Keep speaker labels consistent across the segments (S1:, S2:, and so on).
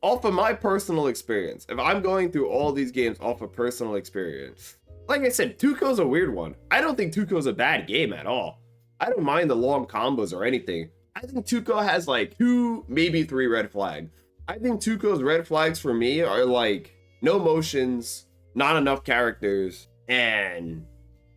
S1: off of my personal experience, if I'm going through all these games off of personal experience, like I said, Tuco's a weird one. I don't think Tuco's a bad game at all. I don't mind the long combos or anything. I think Tuco has like 2, maybe 3 red flags. I think Tuco's red flags for me are like no motions, not enough characters, and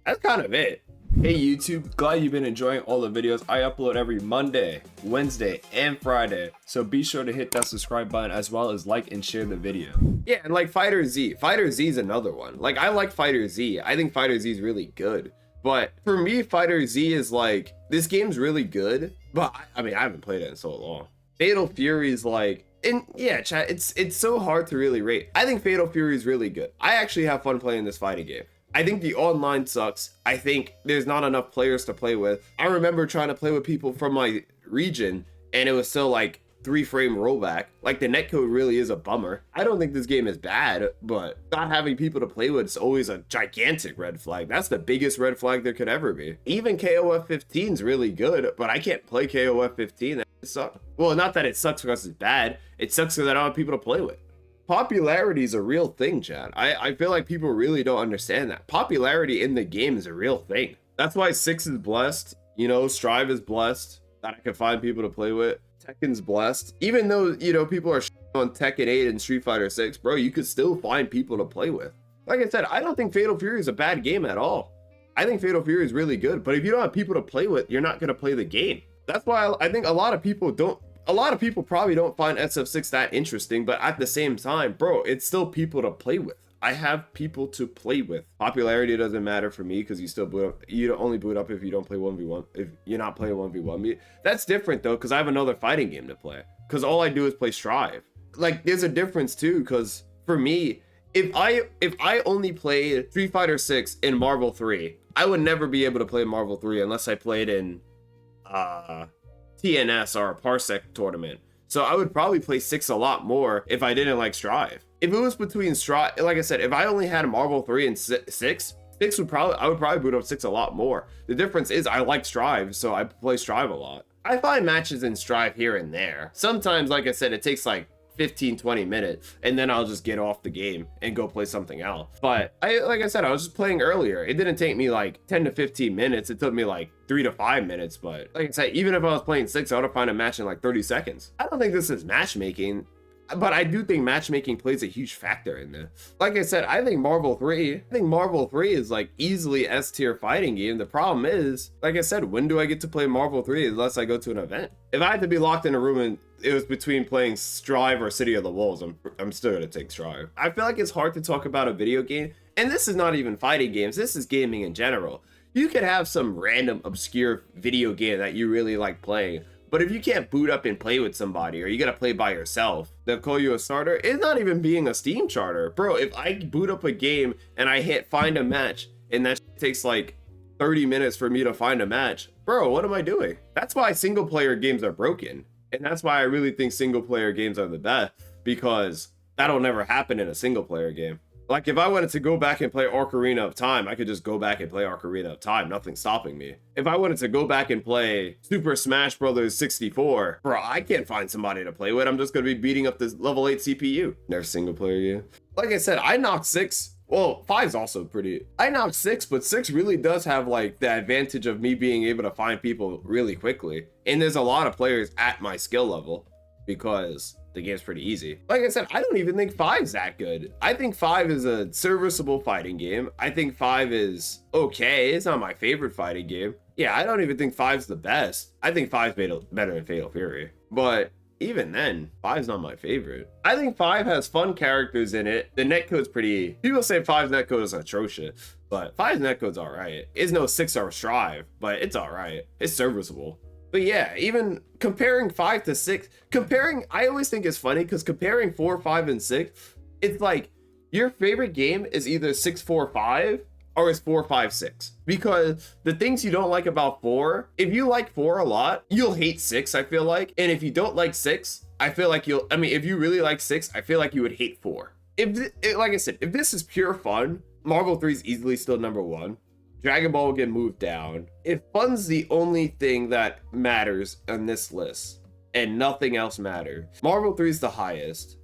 S1: that's kind of it. Hey YouTube, glad you've been enjoying all the videos I upload every Monday, Wednesday, and Friday. So be sure to hit that subscribe button as well as like and share the video. Yeah, and like Fighter Z. Fighter Z is another one. Like I like Fighter Z. I think Fighter Z is really good. But for me, Fighter Z is like, this game's really good, but I mean, I haven't played it in so long. Fatal Fury is like, and yeah, chat, it's so hard to really rate. I think Fatal Fury is really good. I actually have fun playing this fighting game. I think the online sucks. I think there's not enough players to play with. I remember trying to play with people from my region and it was still like 3-frame rollback. Like the netcode really is a bummer. I don't think this game is bad, but not having people to play with is always a gigantic red flag. That's the biggest red flag there could ever be. Even KOF 15 is really good, but I can't play KOF 15. That sucks. Well, not that it sucks because it's bad. It sucks because I don't have people to play with. Popularity is a real thing, Chad. I feel like people really don't understand that. Popularity in the game is a real thing. That's why 6 is blessed. You know, Strive is blessed that I can find people to play with. Tekken's blessed. Even though, you know, people are on Tekken 8 and Street Fighter 6, bro, you could still find people to play with. Like I said, I don't think Fatal Fury is a bad game at all. I think Fatal Fury is really good, but if you don't have people to play with, you're not going to play the game. That's why I think a lot of people probably don't find SF6 that interesting, but at the same time, bro, it's still people to play with. I have people to play with. Popularity doesn't matter for me because you still boot up. You only boot up if you don't play 1v1. If you're not playing 1v1. That's different though, because I have another fighting game to play. Because all I do is play Strive. Like there's a difference too, because for me, if I only played Street Fighter 6 in Marvel 3, I would never be able to play Marvel 3 unless I played in TNS or a Parsec tournament. So I would probably play 6 a lot more if I didn't like Strive. If it was between Strive, like I said, if I only had Marvel 3 and 6 I would probably boot up 6 a lot more. The difference is I like Strive, so I play Strive a lot. I find matches in Strive here and there. Sometimes, like I said, it takes like 15-20 minutes and then I'll just get off the game and go play something else. But like I said, I was just playing earlier. It didn't take me like 10 to 15 minutes. It took me like 3 to 5 minutes. But like I said, even if I was playing 6, I would find a match in like 30 seconds. I don't think this is matchmaking, but I do think matchmaking plays a huge factor in this. Like I said, I think Marvel 3 is like easily S tier fighting game. The problem is, like I said, when do I get to play Marvel 3 unless I go to an event? If I had to be locked in a room and it was between playing Strive or City of the Wolves, I'm still gonna take Strive. I feel like it's hard to talk about a video game, and this is not even fighting games, this is gaming in general. You could have some random obscure video game that you really like playing, but if you can't boot up and play with somebody, or you gotta play by yourself, they'll call you a starter. It's not even being a Steam charter. Bro, if I boot up a game and I hit find a match, and that takes like 30 minutes for me to find a match, bro, what am I doing? That's why single player games are broken. And that's why I really think single player games are the best, because that'll never happen in a single player game. Like if I wanted to go back and play Ocarina of Time, I could just go back and play Ocarina of Time, nothing's stopping me. If I wanted to go back and play Super Smash Bros. 64, bro, I can't find somebody to play with. I'm just gonna be beating up this level 8 CPU. Never single player game. Like I said, I knocked 6. Well, 5's also pretty. I knocked 6, but 6 really does have like the advantage of me being able to find people really quickly. And there's a lot of players at my skill level because the game's pretty easy. Like I said, I don't even think 5's that good. I think 5 is a serviceable fighting game. I think 5 is okay. It's not my favorite fighting game. Yeah, I don't even think 5's the best. I think 5's better than Fatal Fury. But even then, 5's not my favorite. I think 5 has fun characters in it. The netcode's pretty. People say 5's netcode is atrocious, but 5's netcode's alright. It's no 6 or Strive, but it's alright. It's serviceable. But yeah, even comparing 5 to 6, I always think it's funny because comparing 4, 5, and 6, it's like your favorite game is either 6, 4, 5 or it's 4, 5, 6. Because the things you don't like about 4, if you like 4 a lot, you'll hate 6, I feel like. And if you don't like 6, I feel like if you really like 6, I feel like you would hate 4. Like I said, if this is pure fun, Marvel 3 is easily still number 1. Dragon Ball will get moved down. If fun's the only thing that matters on this list and nothing else matters, Marvel 3 is the highest.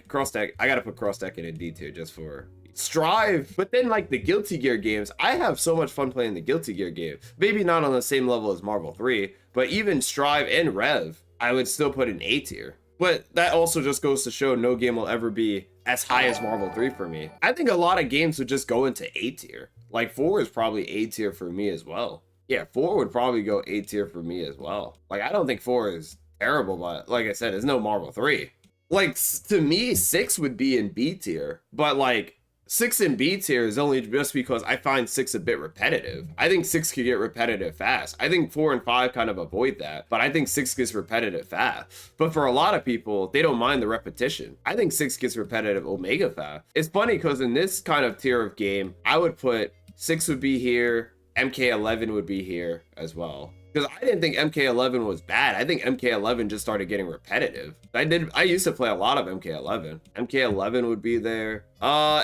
S1: Cross Tech. I gotta put Cross Tekken in D tier just for Strive. But then like the Guilty Gear games, I have so much fun playing the Guilty Gear game. Maybe not on the same level as Marvel 3, but even Strive and Rev, I would still put in A tier. But that also just goes to show no game will ever be as high as Marvel 3 for me. I think a lot of games would just go into A tier. Like 4 is probably A tier for me as well. Yeah, 4 would probably go A tier for me as well. Like I don't think 4 is terrible, but like I said, it's no Marvel 3. Like to me, 6 would be in B tier, but like 6 in B tier is only just because I find 6 a bit repetitive. I think 6 could get repetitive fast. I think 4 and 5 kind of avoid that, but I think 6 gets repetitive fast. But for a lot of people, they don't mind the repetition. I think 6 gets repetitive omega fast. It's funny because in this kind of tier of game, I would put 6 would be here, MK11 would be here as well. Because I didn't think MK11 was bad. I think MK11 just started getting repetitive. I used to play a lot of MK11. MK11 would be there.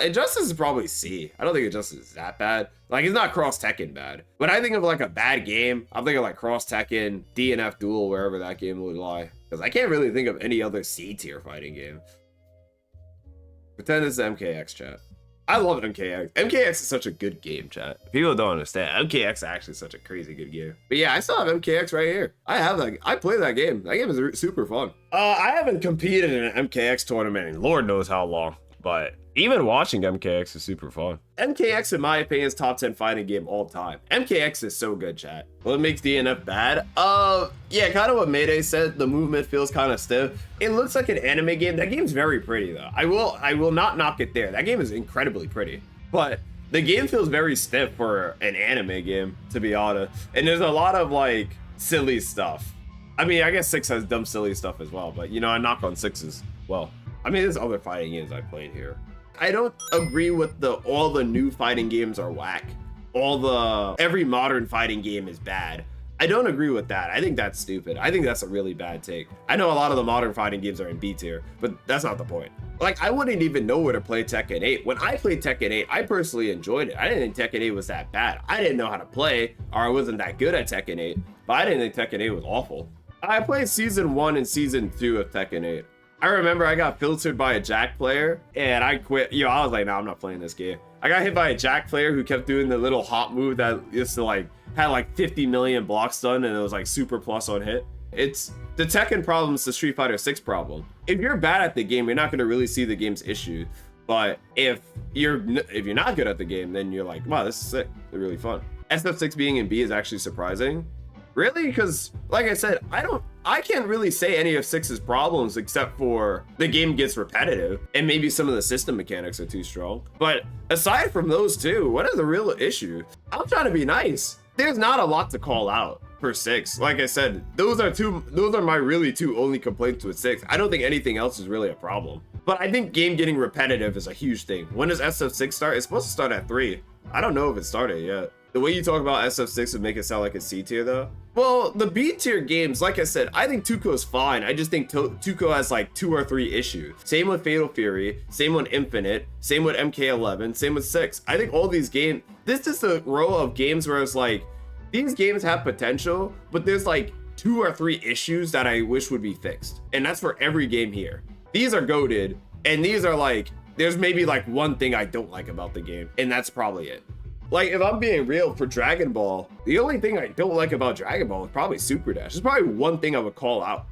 S1: Injustice is probably C. I don't think Injustice is that bad. Like, it's not Cross Tekken bad. When I think of like a bad game, I'm thinking like Cross Tekken, DNF Duel, wherever that game would lie. Because I can't really think of any other C tier fighting game. Pretend this is MKX, chat. I love MKX. MKX is such a good game, chat. People don't understand. MKX is actually such a crazy good game. But yeah, I still have MKX right here. I have that. I play that game. That game is super fun. I haven't competed in an MKX tournament in Lord knows how long. But even watching MKX is super fun. MKX, in my opinion, is top 10 fighting game all time. MKX is so good, chat. What makes DNF bad? Yeah, kind of what Mayday said. The movement feels kind of stiff. It looks like an anime game. That game's very pretty, though. I will not knock it there. That game is incredibly pretty. But the game feels very stiff for an anime game, to be honest. And there's a lot of, like, silly stuff. I mean, I guess 6 has dumb, silly stuff as well. But, you know, I knock on 6s. Well, I mean, there's other fighting games I played here. I don't agree with all the new fighting games are whack. Every modern fighting game is bad. I don't agree with that. I think that's stupid. I think that's a really bad take. I know a lot of the modern fighting games are in B tier, but that's not the point. Like, I wouldn't even know where to play Tekken 8. When I played Tekken 8, I personally enjoyed it. I didn't think Tekken 8 was that bad. I didn't know how to play, or I wasn't that good at Tekken 8, but I didn't think Tekken 8 was awful. I played Season 1 and Season 2 of Tekken 8. I remember I got filtered by a Jack player and I quit. I was like, no, I'm not playing this game. I got hit by a Jack player who kept doing the little hop move that used to like, had like 50 million blocks done and it was like super plus on hit. It's the Tekken problem is the Street Fighter 6 problem. If you're bad at the game, you're not gonna really see the game's issue. But if you're not good at the game, then you're like, wow, this is sick. They're really fun. SF6 being in B is actually surprising. Really? Because like I said, I can't really say any of 6's problems except for the game gets repetitive and maybe some of the system mechanics are too strong. But aside from those two, what is the real issue? I'm trying to be nice. There's not a lot to call out for 6. Like I said, those are my really two only complaints with 6. I don't think anything else is really a problem. But I think game getting repetitive is a huge thing. When does SF6 start? It's supposed to start at 3. I don't know if it started yet. The way you talk about SF6 would make it sound like a C tier though. Well, the B tier games, like I said, I think Tuco's fine. I just think Tuco has like 2 or 3 issues. Same with Fatal Fury, same with Infinite, same with MK11, same with 6. I think all these games, this is a row of games where it's like, these games have potential, but there's like 2 or 3 issues that I wish would be fixed. And that's for every game here. These are goated, and these are like, there's maybe like one thing I don't like about the game, and that's probably it. Like, if I'm being real, for Dragon Ball, the only thing I don't like about Dragon Ball is probably Super Dash. There's probably one thing I would call out.